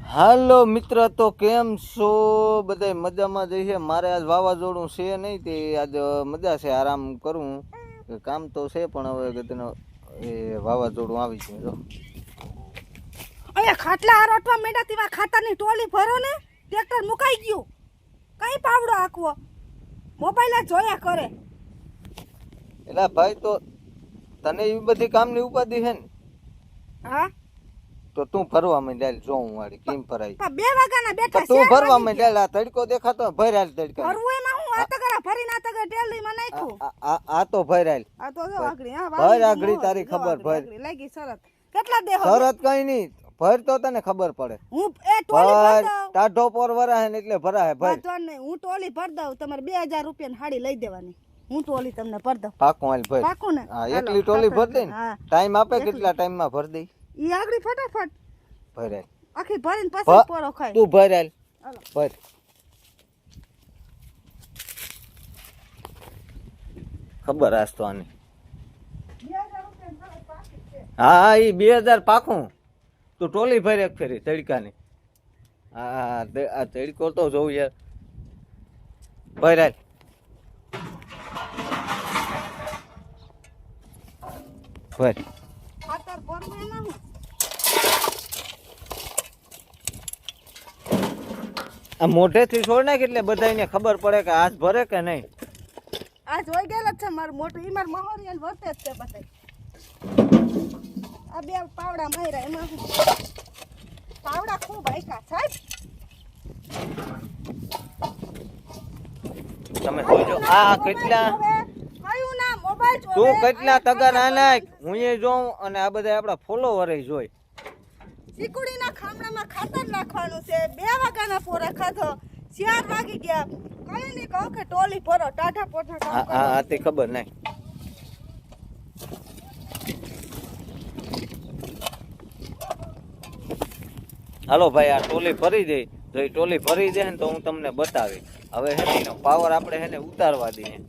હાલો મિત્ર, તો કેમ છો બધા? મજામાં જઈએ. મારે આજ વાવાઝોડું છે નહીં, તે આજ મજા છે, આરામ કરું. કામ તો છે પણ હવે ગતિનો એ વાવાઝોડું આવી છે. જો અહીંયા ખાટલા આરોટવા માંડ્યા, તેમાં ખાતરની ટોલી ભરો ને, ટ્રેક્ટર મુકાઈ ગયું. કઈ પાવડો આખવો, મોબાઈલ જોયા કરે. એલા ભાઈ, તો તને એવી બધી કામની ઉપાધિ છે ને? હા, તો તું ભરવા માંડ્યા. જો હું વાળી કેમ ભરાય. 2 વાગ્યાના બેઠા તું ભરવા માંડ્યા. આ તડકો દેખાતો ભરાયેલ તડકા. ભરવું એમાં હું આ તગરા ભરીને આ તગરા ટેલીમાં નાખ્યું. આ તો ભરાયેલ. આ તો જો આગળી. હા, ભર આગળી તારી ખબર ભર. લાગી શરત. કેટલા દેહો? શરત કઈ નહીં, ભર તો તને ખબર પડે. હું એ ટોલી ભર દઉં. ટાઢો પોર વરાહે ને એટલે ભરાહે ભર. વાંધો નહીં, હું ટોલી ભર દઉં. તમારે 2000 રૂપિયાની હાડી લઈ દેવાની. હું ટોલી તમને ભર દઉં. પાકું હાલ ભર. પાકું ને? હા, એકલી ટોલી ભર દે ને. હા, ટાઈમ આપે કેટલા ટાઈમમાં ભર દે. ઈ આગળી ફટાફટ ભરાય. આખી ભરીને પછી પોરો ખાય. તું ભર હાલ. હાલો. ભર. ખબર આજ તો આની. 2000 રૂપિયાની હાડી પાકી છે. હા, ઈ 2000 પાકું. તું ટોલી ભર એક ફેરી તડકાની. હા, આ તડકો તો જોઉં યાર. ભર હાલ. ભર. ખાતર ભરવું એમાં હું? આ મોઢેથી છોડ નાખ એટલે બધાને ખબર પડે કે હાથ ભરે કે નહીં. આ જોઈ ગયેલા જ છે મારું મોટું. ઈ માર મહોરિયલ વર્તે જ છે બધા. આ 2 પાવડા માર્યા એમાં હું? પાવડા ખૂબ આયકા સાહેબ. તમે જોજો આ કેટલા કયું ના મોબાઈલ જોવે. તું કેટલા તગર આ નાખ, હું એ જોઉં અને આ બધા આપણા ફોલોવર જોઈ. ચીકુડીના ખામણામાં ખાતર નાખવાનું છે. 2 વાગ્યાના પોરા ખાધો, 4 વાગી ગયા. કઈ નહીં કહું કે ટોલી ભરો, ટાઢા પોઠા કામ કરો. હા, તે ખબર નહીં. હાલો ભાઈ, આ ટોલી ભરી દે. જો એ ટોલી ભરી દે ને તો હું તમને બતાવી. હવે હે ને પાવર આપણે હે ને ઉતારવા દઈએ.